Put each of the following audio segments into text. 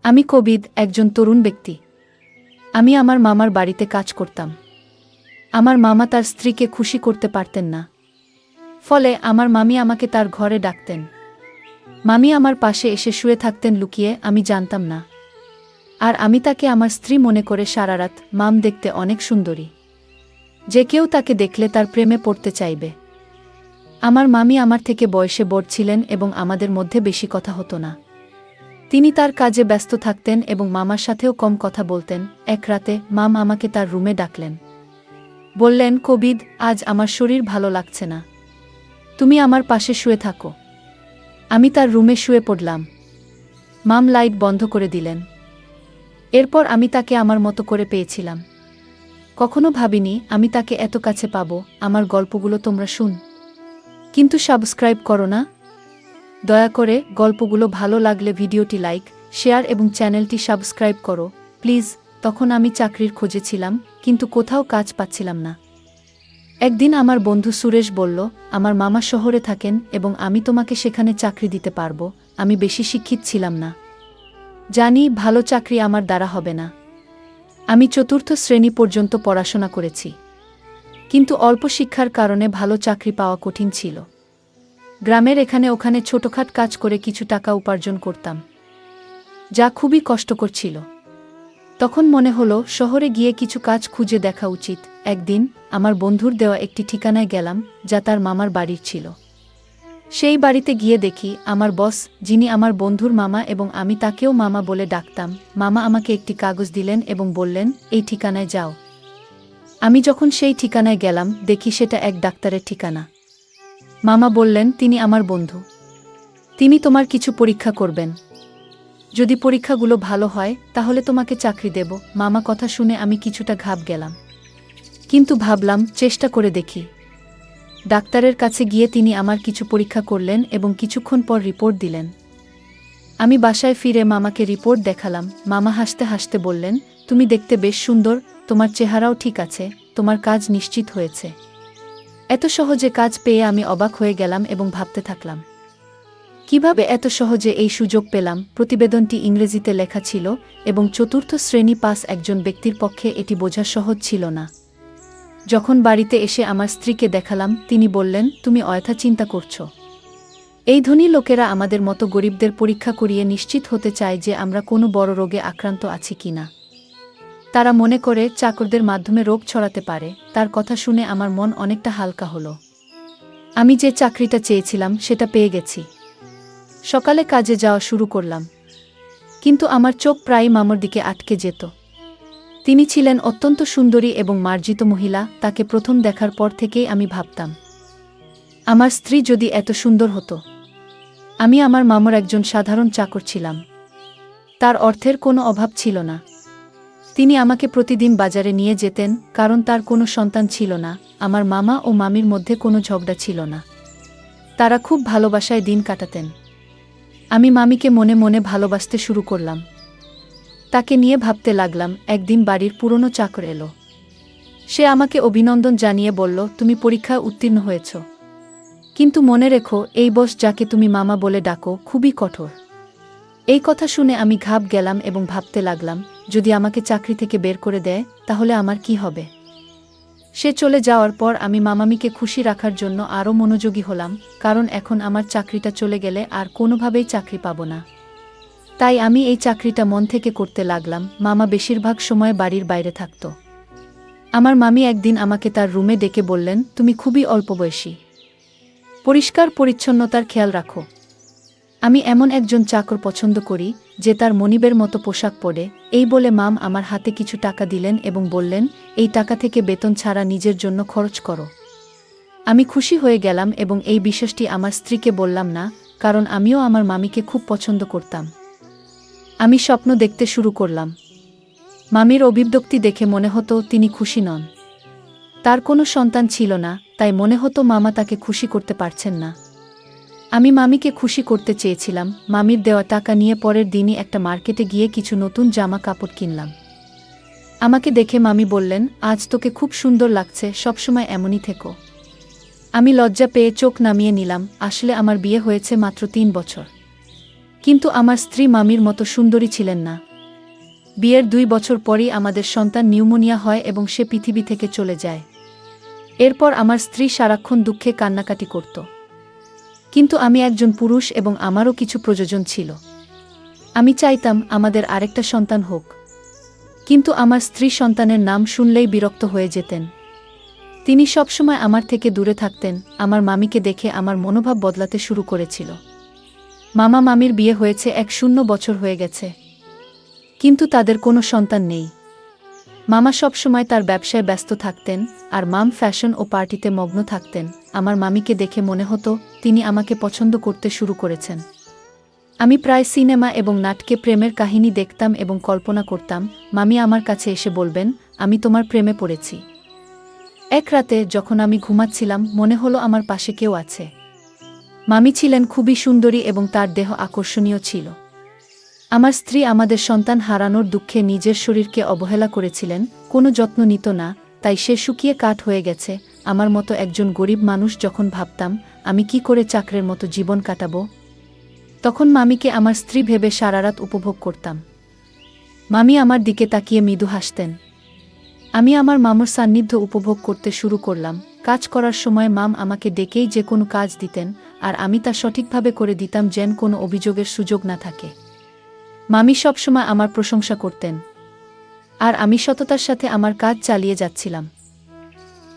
আমি কবিদ, একজন তরুণ ব্যক্তি। আমি আমার মামার বাড়িতে কাজ করতাম। আমার মামা তার স্ত্রীকে খুশি করতে পারতেন না। ফলে আমার মামি আমাকে তার ঘরে ডাকতেন। মামি আমার পাশে এসে শুয়ে থাকতেন লুকিয়ে, আমি জানতাম না। আর আমি তাকে আমার স্ত্রী মনে করে সারারাত। মাম দেখতে অনেক সুন্দরী, যে কেউ তাকে দেখলে তার প্রেমে পড়তে চাইবে। আমার মামি আমার থেকে বয়সে বড় ছিলেন এবং আমাদের মধ্যে বেশি কথা হতো না। তিনি তার কাজে ব্যস্ত থাকতেন এবং মামার সাথেও কম কথা বলতেন। এক রাতে মাম আমাকে তার রুমে ডাকলেন। বললেন, কবিদ, আজ আমার শরীর ভালো লাগছে না, তুমি আমার পাশে শুয়ে থাকো। আমি তার রুমে শুয়ে পড়লাম। মাম লাইট বন্ধ করে দিলেন। এরপর আমি তাকে আমার মতো করে পেয়েছিলাম। কখনো ভাবিনি আমি তাকে এত কাছে পাবো। আমার গল্পগুলো তোমরা শুন, কিন্তু সাবস্ক্রাইব করো না। দয়া করে গল্পগুলো ভালো লাগলে ভিডিওটি লাইক, শেয়ার এবং চ্যানেলটি সাবস্ক্রাইব করো প্লিজ। তখন আমি চাকরির খোঁজে ছিলাম, কিন্তু কোথাও কাজ পাচ্ছিলাম না। একদিন আমার বন্ধু সুরেশ বলল, আমার মামা শহরে থাকেন এবং আমি তোমাকে সেখানে চাকরি দিতে পারবো। আমি বেশি শিক্ষিত ছিলাম না, জানি ভালো চাকরি আমার দ্বারা হবে না। আমি চতুর্থ শ্রেণী পর্যন্ত পড়াশোনা করেছি, কিন্তু অল্প শিক্ষার কারণে ভালো চাকরি পাওয়া কঠিন ছিল। গ্রামের এখানে ওখানে ছোটখাট কাজ করে কিছু টাকা উপার্জন করতাম, যা খুবই কষ্টকর ছিল। তখন মনে হলো শহরে গিয়ে কিছু কাজ খুঁজে দেখা উচিত। একদিন আমার বন্ধুর দেওয়া একটি ঠিকানায় গেলাম, যা তার মামার বাড়ির ছিল। সেই বাড়িতে গিয়ে দেখি আমার বস, যিনি আমার বন্ধুর মামা এবং আমি তাকেও মামা বলে ডাকতাম, মামা আমাকে একটি কাগজ দিলেন এবং বললেন, এই ঠিকানায় যাও। আমি যখন সেই ঠিকানায় গেলাম, দেখি সেটা এক ডাক্তারের ঠিকানা। মামা বললেন, তিনি আমার বন্ধু, তিনি তোমার কিছু পরীক্ষা করবেন। যদি পরীক্ষাগুলো ভালো হয় তাহলে তোমাকে চাকরি দেব। মামা কথা শুনে আমি কিছুটা ঘাব গেলাম, কিন্তু ভাবলাম চেষ্টা করে দেখি। ডাক্তারের কাছে গিয়ে তিনি আমার কিছু পরীক্ষা করলেন এবং কিছুক্ষণ পর রিপোর্ট দিলেন। আমি বাসায় ফিরে মামাকে রিপোর্ট দেখালাম। মামা হাসতে হাসতে বললেন, তুমি দেখতে বেশ সুন্দর, তোমার চেহারাও ঠিক আছে, তোমার কাজ নিশ্চিত হয়েছে। এত সহজে কাজ পেয়ে আমি অবাক হয়ে গেলাম এবং ভাবতে থাকলাম, কিভাবে এত সহজে এই সুযোগ পেলাম। প্রতিবেদনটি ইংরেজিতে লেখা ছিল এবং চতুর্থ শ্রেণী পাস একজন ব্যক্তির পক্ষে এটি বোঝা সহজ ছিল না। যখন বাড়িতে এসে আমার স্ত্রীকে দেখালাম, তিনি বললেন, তুমি অযথা চিন্তা করছো। এই ধনী লোকেরা আমাদের মতো গরিবদের পরীক্ষা করিয়ে নিশ্চিত হতে চায় যে আমরা কোনো বড় রোগে আক্রান্ত আছি কিনা। তারা মনে করে চাকরদের মাধ্যমে রোগ ছড়াতে পারে। তার কথা শুনে আমার মন অনেকটা হালকা হলো। আমি যে চাকরিটা চেয়েছিলাম সেটা পেয়ে গেছি। সকালে কাজে যাওয়া শুরু করলাম, কিন্তু আমার চোখ প্রায় মামার দিকে আটকে যেত। তিনি ছিলেন অত্যন্ত সুন্দরী এবং মার্জিত মহিলা। তাকে প্রথম দেখার পর থেকেই আমি ভাবতাম, আমার স্ত্রী যদি এত সুন্দর হতো। আমি আমার মামার একজন সাধারণ চাকর ছিলাম। তার অর্থের কোনো অভাব ছিল না। তিনি আমাকে প্রতিদিন বাজারে নিয়ে যেতেন, কারণ তার কোনো সন্তান ছিল না। আমার মামা ও মামির মধ্যে কোনো ঝগড়া ছিল না। তারা খুব ভালোবাসায় দিন কাটাতেন। আমি মামিকে মনে মনে ভালোবাসতে শুরু করলাম। তাকে নিয়ে ভাবতে লাগলাম। একদিন বাড়ির পুরনো চাকর এলো। সে আমাকে অভিনন্দন জানিয়ে বলল, তুমি পরীক্ষায় উত্তীর্ণ হয়েছ, কিন্তু মনে রেখো, এই বস যাকে তুমি মামা বলে ডাকো খুবই কঠোর। এই কথা শুনে আমি ঘাব গেলাম এবং ভাবতে লাগলাম, যদি আমাকে চাকরি থেকে বের করে দেয় তাহলে আমার কি হবে। সে চলে যাওয়ার পর আমি মামামিকে খুশি রাখার জন্য আরও মনোযোগী হলাম, কারণ এখন আমার চাকরিটা চলে গেলে আর কোনোভাবেই চাকরি পাবো না। তাই আমি এই চাকরিটা মন থেকে করতে লাগলাম। মামা বেশিরভাগ সময় বাড়ির বাইরে থাকত। আমার মামি একদিন আমাকে তার রুমে ডেকে বললেন, তুমি খুবই অল্প বয়সী, পরিষ্কার পরিচ্ছন্নতার খেয়াল রাখো। আমি এমন একজন চাকর পছন্দ করি যে তার মনিবের মতো পোশাক পরে। এই বলে মাম আমার হাতে কিছু টাকা দিলেন এবং বললেন, এই টাকা থেকে বেতন ছাড়া নিজের জন্য খরচ করো। আমি খুশি হয়ে গেলাম এবং এই বিষয়টি আমার স্ত্রীকে বললাম না, কারণ আমিও আমার মামিকে খুব পছন্দ করতাম। আমি স্বপ্ন দেখতে শুরু করলাম। মামির অভিব্যক্তি দেখে মনে হতো তিনি খুশি নন। তার কোনো সন্তান ছিল না, তাই মনে হতো মামা তাকে খুশি করতে পারছেন না। আমি মামিকে খুশি করতে চেয়েছিলাম। মামির দেওয়া টাকা নিয়ে পরের দিনই একটা মার্কেটে গিয়ে কিছু নতুন জামা কাপড় কিনলাম। আমাকে দেখে মামি বললেন, আজ তোকে খুব সুন্দর লাগছে, সবসময় এমনই থেকো। আমি লজ্জা পেয়ে চোখ নামিয়ে নিলাম। আসলে আমার বিয়ে হয়েছে মাত্র 3 বছর, কিন্তু আমার স্ত্রী মামির মতো সুন্দরী ছিলেন না। বিয়ের 2 বছর পরই আমাদের সন্তান নিউমোনিয়া হয় এবং সে পৃথিবী থেকে চলে যায়। এরপর আমার স্ত্রী সারাক্ষণ দুঃখে কান্নাকাটি করত। কিন্তু আমি একজন পুরুষ এবং আমারও কিছু প্রয়োজন ছিল। আমি চাইতাম আমাদের আরেকটা সন্তান হোক। কিন্তু আমার স্ত্রী সন্তানের নাম শুনলেই বিরক্ত হয়ে যেতেন। তিনি সবসময় আমার থেকে দূরে থাকতেন। আমার মামিকে দেখে আমার মনোভাব বদলাতে শুরু করেছিল। মামা মামির বিয়ে হয়েছে 1 বছর হয়ে গেছে, কিন্তু তাদের কোনো সন্তান নেই। মামা সবসময় তার ব্যবসায় ব্যস্ত থাকতেন, আর মাম ফ্যাশন ও পার্টিতে মগ্ন থাকতেন। আমার মামিকে দেখে মনে হতো তিনি আমাকে পছন্দ করতে শুরু করেছেন। আমি প্রায় সিনেমা এবং নাটকে প্রেমের কাহিনী দেখতাম এবং কল্পনা করতাম মামি আমার কাছে এসে বলবেন, আমি তোমার প্রেমে পড়েছি। এক রাতে যখন আমি ঘুমাচ্ছিলাম, মনে হলো আমার পাশে কেউ আছে। মামি ছিলেন খুবই সুন্দরী এবং তার দেহ আকর্ষণীয় ছিল। আমার স্ত্রী আমাদের সন্তান হারানোর দুঃখে নিজের শরীরকে অবহেলা করেছিলেন, কোনো যত্ন নিত না, তাই সে শুকিয়ে কাঠ হয়ে গেছে। আমার মতো একজন গরিব মানুষ যখন ভাবতাম আমি কি করে চাকরের মতো জীবন কাটাবো, তখন মামিকে আমার স্ত্রী ভেবে সারারাত উপভোগ করতাম। মামি আমার দিকে তাকিয়ে মৃদু হাসতেন। আমি আমার মামার সান্নিধ্য উপভোগ করতে শুরু করলাম। কাজ করার সময় মাম আমাকে ডেকেই যে কোনো কাজ দিতেন, আর আমি তা সঠিকভাবে করে দিতাম যেন কোনো অভিযোগের সুযোগ না থাকে। মামি সবসময় আমার প্রশংসা করতেন, আর আমি সততার সাথে আমার কাজ চালিয়ে যাচ্ছিলাম।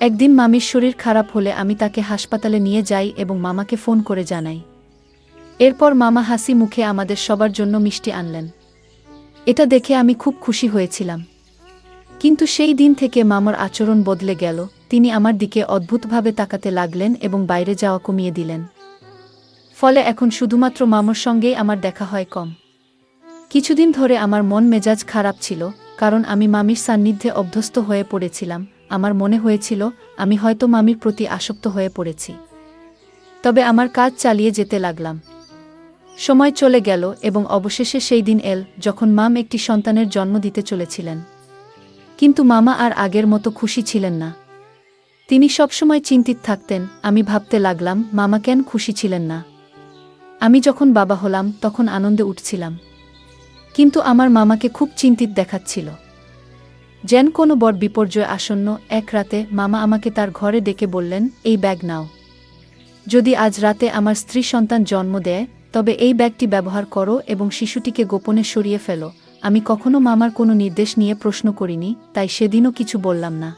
একদিন মামির শরীর খারাপ হলে আমি তাকে হাসপাতালে নিয়ে যাই এবং মামাকে ফোন করে জানাই। এরপর মামা হাসি মুখে আমাদের সবার জন্য মিষ্টি আনলেন। এটা দেখে আমি খুব খুশি হয়েছিলাম। কিন্তু সেই দিন থেকে মামার আচরণ বদলে গেল। তিনি আমার দিকে অদ্ভুতভাবে তাকাতে লাগলেন এবং বাইরে যাওয়া কমিয়ে দিলেন। ফলে এখন শুধুমাত্র মামার সঙ্গেই আমার দেখা হয় কম। কিছুদিন ধরে আমার মন মেজাজ খারাপ ছিল, কারণ আমি মামির সান্নিধ্যে অভ্যস্ত হয়ে পড়েছিলাম। আমার মনে হয়েছিল আমি হয়তো মামির প্রতি আসক্ত হয়ে পড়েছি। তবে আমার কাজ চালিয়ে যেতে লাগলাম। সময় চলে গেল এবং অবশেষে সেই দিন এল যখন মাম একটি সন্তানের জন্ম দিতে চলেছিলেন। কিন্তু মামা আর আগের মতো খুশি ছিলেন না। তিনি সবসময় চিন্তিত থাকতেন। আমি ভাবতে লাগলাম মামা কেন খুশি ছিলেন না। আমি যখন বাবা হলাম তখন আনন্দে উঠছিলাম, কিন্তু আমার মামাকে খুব চিন্তিত দেখাচ্ছিল, যেন কোনো বড় বিপর্যয় আসন্ন। এক রাতে মামা আমাকে তার ঘরে ডেকে বললেন, এই ব্যাগ নাও। যদি আজ রাতে আমার স্ত্রী সন্তান জন্ম দেয়, তবে এই ব্যাগটি ব্যবহার করো এবং শিশুটিকে গোপনে সরিয়ে ফেলো। আমি কখনো মামার কোনো নির্দেশ নিয়ে প্রশ্ন করিনি, তাই সেদিনও কিছু বললাম না।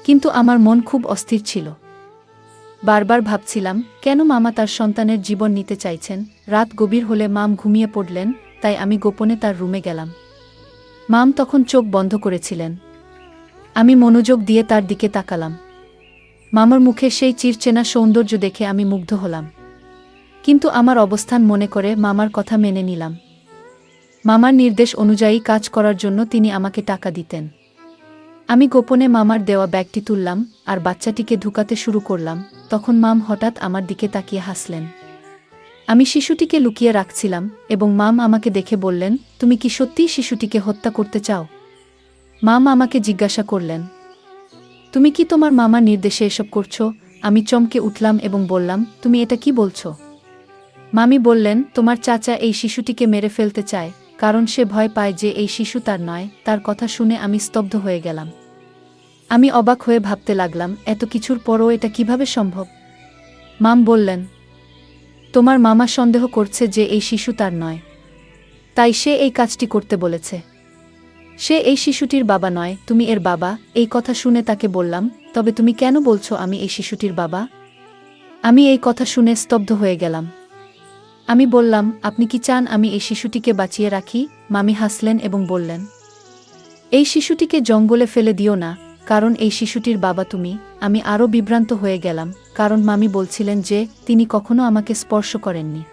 কিন্তু আমার মন খুব অস্থির ছিল। বারবার ভাবছিলাম কেন মামা তার সন্তানের জীবন নিতে চাইছেন। রাত গভীর হলে মাম ঘুমিয়ে পড়লেন, তাই আমি গোপনে তার রুমে গেলাম। মাম তখন চোখ বন্ধ করেছিলেন। আমি মনোযোগ দিয়ে তার দিকে তাকালাম। মামার মুখে সেই চিরচেনা সৌন্দর্য দেখে আমি মুগ্ধ হলাম। কিন্তু আমার অবস্থান মনে করে মামার কথা মেনে নিলাম। মামার নির্দেশ অনুযায়ী কাজ করার জন্য তিনি আমাকে টাকা দিতেন। আমি গোপনে মামার দেওয়া ব্যাগটি তুললাম আর বাচ্চাটিকে ঢুকাতে শুরু করলাম। তখন মাম হঠাৎ আমার দিকে তাকিয়ে হাসলেন। আমি শিশুটিকে লুকিয়ে রাখছিলাম এবং মাম আমাকে দেখে বললেন, তুমি কি সত্যিই শিশুটিকে হত্যা করতে চাও? মাম আমাকে জিজ্ঞাসা করলেন, তুমি কি তোমার মামার নির্দেশে এসব করছো? আমি চমকে উঠলাম এবং বললাম, তুমি এটা কি বলছো? মামি বললেন, তোমার চাচা এই শিশুটিকে মেরে ফেলতে চায়, কারণ সে ভয় পায় যে এই শিশু তার নয়। তার কথা শুনে আমি স্তব্ধ হয়ে গেলাম। আমি অবাক হয়ে ভাবতে লাগলাম, এত কিছুর পরও এটা কিভাবে সম্ভব? মাম বললেন, তোমার মামা সন্দেহ করছে যে এই শিশু তার নয়, তাই সে এই কাজটি করতে বলেছে। সে এই শিশুটির বাবা নয়, তুমি এর বাবা। এই কথা শুনে তাকে বললাম, তবে তুমি কেন বলছো আমি এই শিশুটির বাবা? আমি এই কথা শুনে স্তব্ধ হয়ে গেলাম। আমি বললাম, আপনি কি চান আমি এই শিশুটিকে বাঁচিয়ে রাখি? মামি হাসলেন এবং বললেন, এই শিশুটিকে জঙ্গলে ফেলে দিও না, কারণ এই শিশুটির বাবা তুমি। আমি আরও বিভ্রান্ত হয়ে গেলাম, কারণ মামি বলছিলেন যে তিনি কখনো আমাকে স্পর্শ করেননি।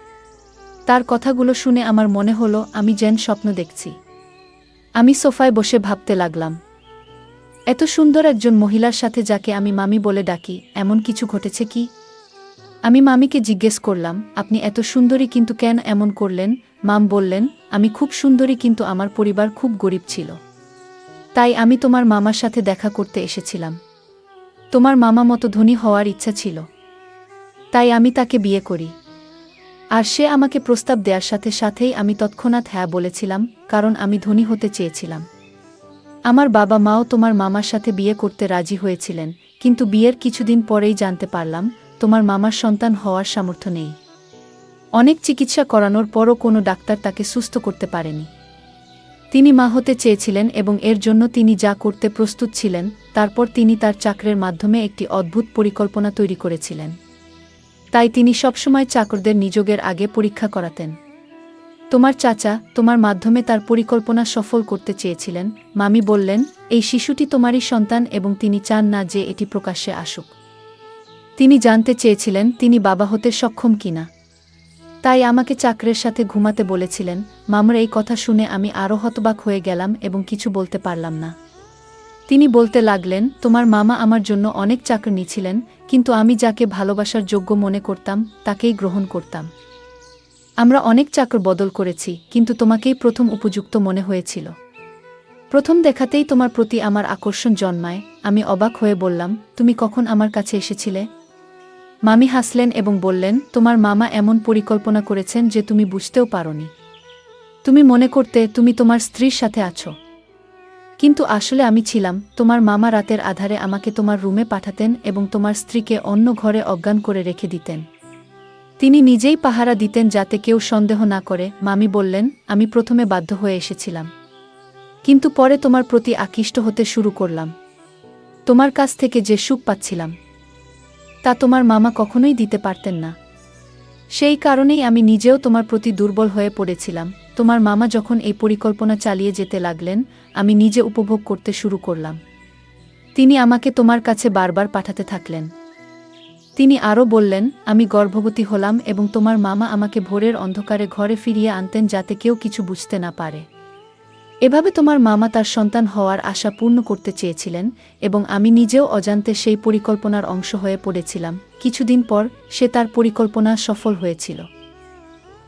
তার কথাগুলো শুনে আমার মনে হলো আমি যেন স্বপ্ন দেখছি। আমি সোফায় বসে ভাবতে লাগলাম, এত সুন্দর একজন মহিলার সাথে যাকে আমি মামি বলে ডাকি, এমন কিছু ঘটেছে কি? আমি মামিকে জিজ্ঞেস করলাম, আপনি এত সুন্দরী কিন্তু কেন এমন করলেন? মাম বললেন, আমি খুব সুন্দরী কিন্তু আমার পরিবার খুব গরিব ছিল। তাই আমি তোমার মামার সাথে দেখা করতে এসেছিলাম। তোমার মামা মতো ধনী হওয়ার ইচ্ছা ছিল, তাই আমি তাকে বিয়ে করি। আর সে আমাকে প্রস্তাব দেওয়ার সাথে সাথেই আমি তৎক্ষণাৎ হ্যাঁ বলেছিলাম, কারণ আমি ধনী হতে চেয়েছিলাম। আমার বাবা মাও তোমার মামার সাথে বিয়ে করতে রাজি হয়েছিলেন, কিন্তু বিয়ের কিছুদিন পরেই জানতে পারলাম তোমার মামার সন্তান হওয়ার সামর্থ্য নেই। অনেক চিকিৎসা করানোর পরও কোনো ডাক্তার তাকে সুস্থ করতে পারেনি। তিনি মা হতে চেয়েছিলেন এবং এর জন্য তিনি যা করতে প্রস্তুত ছিলেন, তারপর তিনি তার চাকরের মাধ্যমে একটি অদ্ভুত পরিকল্পনা তৈরি করেছিলেন। তাই তিনি সবসময় চাকরদের নিযোগের আগে পরীক্ষা করাতেন। তোমার চাচা তোমার মাধ্যমে তার পরিকল্পনা সফল করতে চেয়েছিলেন। মামি বললেন, এই শিশুটি তোমারই সন্তান এবং তিনি চান না যে এটি প্রকাশ্যে আসুক। তিনি জানতে চেয়েছিলেন তিনি বাবা হতে সক্ষম কিনা। তাই আমাকে চাকরের সাথে ঘুমাতে বলেছিলেন। মামার এই কথা শুনে আমি আরও হতবাক হয়ে গেলাম এবং কিছু বলতে পারলাম না। তিনি বলতে লাগলেন, তোমার মামা আমার জন্য অনেক চাকর নিয়েছিলেন, কিন্তু আমি যাকে ভালোবাসার যোগ্য মনে করতাম তাকেই গ্রহণ করতাম। আমরা অনেক চাকর বদল করেছি, কিন্তু তোমাকেই প্রথম উপযুক্ত মনে হয়েছিল। প্রথম দেখাতেই তোমার প্রতি আমার আকর্ষণ জন্মায়। আমি অবাক হয়ে বললাম, তুমি কখন আমার কাছে এসেছিলে? মামি হাসলেন এবং বললেন, তোমার মামা এমন পরিকল্পনা করেছেন যে তুমি বুঝতেও পারোনি। তুমি মনে করতে তুমি তোমার স্ত্রীর সাথে আছো, কিন্তু আসলে আমি ছিলাম। তোমার মামা রাতের আধারে আমাকে তোমার রুমে পাঠাতেন এবং তোমার স্ত্রীকে অন্য ঘরে অজ্ঞান করে রেখে দিতেন। তিনি নিজেই পাহারা দিতেন যাতে কেউ সন্দেহ না করে। মামি বললেন, আমি প্রথমে বাধ্য হয়ে এসেছিলাম, কিন্তু পরে তোমার প্রতি আকৃষ্ট হতে শুরু করলাম। তোমার কাছ থেকে যে সুখ পাচ্ছিলাম তা তোমার মামা কখনোই দিতে পারতেন না। সেই কারণেই আমি নিজেও তোমার প্রতি দুর্বল হয়ে পড়েছিলাম। তোমার মামা যখন এই পরিকল্পনা চালিয়ে যেতে লাগলেন, আমি নিজে উপভোগ করতে শুরু করলাম। তিনি আমাকে তোমার কাছে বারবার পাঠাতে থাকলেন। তিনি আরও বললেন, আমি গর্ভবতী হলাম এবং তোমার মামা আমাকে ভোরের অন্ধকারে ঘরে ফিরিয়ে আনতেন যাতে কেউ কিছু বুঝতে না পারে। এভাবে তোমার মামা তার সন্তান হওয়ার আশা পূর্ণ করতে চেয়েছিলেন এবং আমি নিজেও অজান্তে সেই পরিকল্পনার অংশ হয়ে পড়েছিলাম। কিছুদিন পর সে তার পরিকল্পনা সফল হয়েছিল।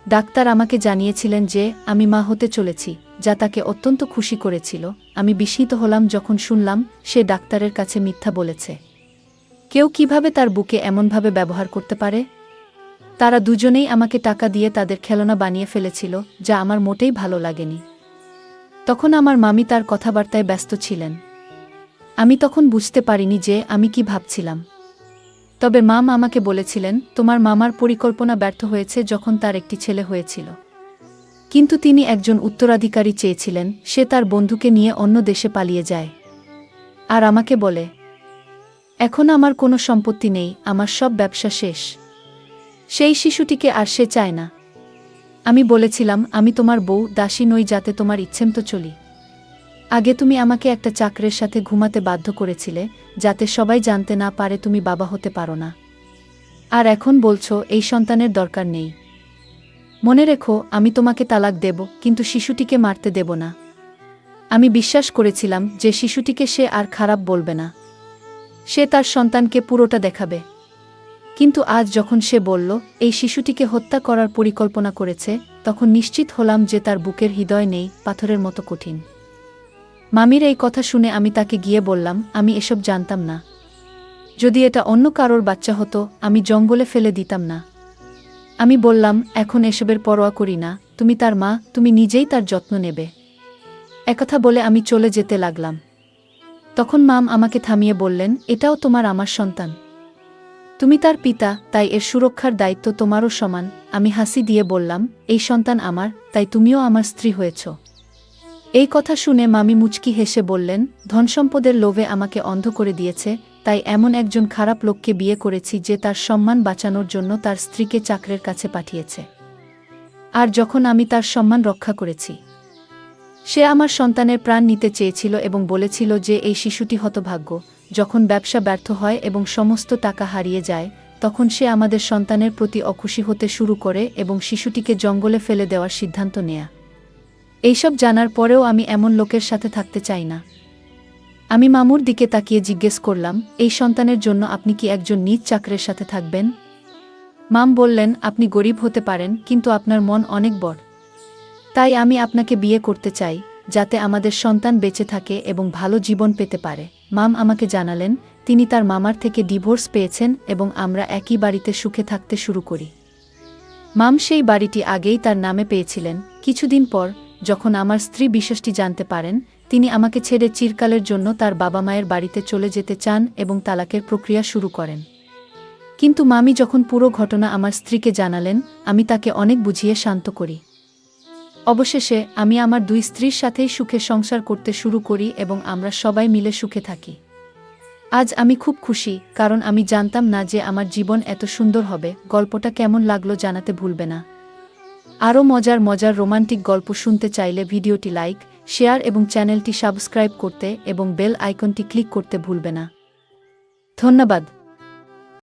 ডাক্তার আমাকে জানিয়েছিলেন যে আমি মা হতে চলেছি, যা তাকে অত্যন্ত খুশি করেছিল। আমি বিস্মিত হলাম যখন শুনলাম সে ডাক্তারের কাছে মিথ্যা বলেছে। কেউ কিভাবে তার বুকে এমনভাবে ব্যবহার করতে পারে? তারা দুজনেই আমাকে টাকা দিয়ে তাদের খেলনা বানিয়ে ফেলেছিল, যা আমার মোটেই ভালো লাগেনি। তখন আমার মামি তার কথাবার্তায় ব্যস্ত ছিলেন। আমি তখন বুঝতে পারিনি যে আমি কি ভাবছিলাম। তবে মাম আমাকে বলেছিলেন, তোমার মামার পরিকল্পনা ব্যর্থ হয়েছে যখন তার একটি ছেলে হয়েছিল, কিন্তু তিনি একজন উত্তরাধিকারী চেয়েছিলেন। সে তার বন্ধুকে নিয়ে অন্য দেশে পালিয়ে যায় আর আমাকে বলে, এখন আমার কোনো সম্পত্তি নেই, আমার সব ব্যবসা শেষ। সেই শিশুটিকে আর সে চায় না। আমি বলেছিলাম, আমি তোমার বউ দাসী নই যাতে তোমার ইচ্ছেমতো চলি। আগে তুমি আমাকে একটা চাকরের সাথে ঘুমাতে বাধ্য করেছিলে যাতে সবাই জানতে না পারে তুমি বাবা হতে পারো না। আর এখন বলছো এই সন্তানের দরকার নেই। মনে রেখো, আমি তোমাকে তালাক দেব, কিন্তু শিশুটিকে মারতে দেব না। আমি বিশ্বাস করেছিলাম যে শিশুটিকে সে আর খারাপ বলবে না, সে তার সন্তানকে পুরোটা দেখাবে। কিন্তু আজ যখন সে বলল এই শিশুটিকে হত্যা করার পরিকল্পনা করেছে, তখন নিশ্চিত হলাম যে তার বুকের হৃদয় নেই, পাথরের মতো কঠিন। মামির এই কথা শুনে আমি তাকে গিয়ে বললাম, আমি এসব জানতাম না। যদি এটা অন্য কারোর বাচ্চা হতো, আমি জঙ্গলে ফেলে দিতাম না। আমি বললাম, এখন এসবের পরোয়া করি না, তুমি তার মা, তুমি নিজেই তার যত্ন নেবে। একথা বলে আমি চলে যেতে লাগলাম। তখন মাম আমাকে থামিয়ে বললেন, এটাও তোমার আমার সন্তান। তুমি তার পিতা, তাই এর সুরক্ষার দায়িত্ব তোমারও সমান। আমি হাসি দিয়ে বললাম, এই সন্তান আমার, তাই তুমিও আমার স্ত্রী হয়েছ। এই কথা শুনে মামি মুচকি হেসে বললেন, ধনসম্পদের লোভে আমাকে অন্ধ করে দিয়েছে, তাই এমন একজন খারাপ লোককে বিয়ে করেছি যে তার সম্মান বাঁচানোর জন্য তার স্ত্রীকে চাকরের কাছে পাঠিয়েছে। আর যখন আমি তার সম্মান রক্ষা করেছি, সে আমার সন্তানের প্রাণ নিতে চেয়েছিল এবং বলেছিল যে এই শিশুটি হতভাগ্য। যখন ব্যবসা ব্যর্থ হয় এবং সমস্ত টাকা হারিয়ে যায়, তখন সে আমাদের সন্তানের প্রতি অখুশি হতে শুরু করে এবং শিশুটিকে জঙ্গলে ফেলে দেওয়ার সিদ্ধান্ত নেয়। এইসব জানার পরেও আমি এমন লোকের সাথে থাকতে চাই না। আমি মামুর দিকে তাকিয়ে জিজ্ঞেস করলাম, এই সন্তানের জন্য আপনি কি একজন নিজ চাকরের সাথে থাকবেন? মাম বললেন, আপনি গরিব হতে পারেন, কিন্তু আপনার মন অনেক বড়। তাই আমি আপনাকে বিয়ে করতে চাই, যাতে আমাদের সন্তান বেঁচে থাকে এবং ভালো জীবন পেতে পারে। মাম আমাকে জানালেন তিনি তার মামার থেকে ডিভোর্স পেয়েছেন এবং আমরা একই বাড়িতে সুখে থাকতে শুরু করি। মাম সেই বাড়িটি আগেই তার নামে পেয়েছিলেন। কিছুদিন পর যখন আমার স্ত্রী বিষয়টি জানতে পারেন, তিনি আমাকে ছেড়ে চিরকালের জন্য তার বাবা মায়ের বাড়িতে চলে যেতে চান এবং তালাকের প্রক্রিয়া শুরু করেন। কিন্তু মামি যখন পুরো ঘটনা আমার স্ত্রীকে জানালেন, আমি তাকে অনেক বুঝিয়ে শান্ত করি। অবশেষে আমি আমার দুই স্ত্রীর সাথেই সুখে সংসার করতে শুরু করি এবং আমরা সবাই মিলে সুখে থাকি। আজ আমি খুব খুশি, কারণ আমি জানতাম না যে আমার জীবন এত সুন্দর হবে। গল্পটা কেমন লাগলো জানাতে ভুলবে না। আরও মজার মজার রোমান্টিক গল্প শুনতে চাইলে ভিডিওটি লাইক, শেয়ার এবং চ্যানেলটি সাবস্ক্রাইব করতে এবং বেল আইকনটি ক্লিক করতে ভুলবে না। ধন্যবাদ।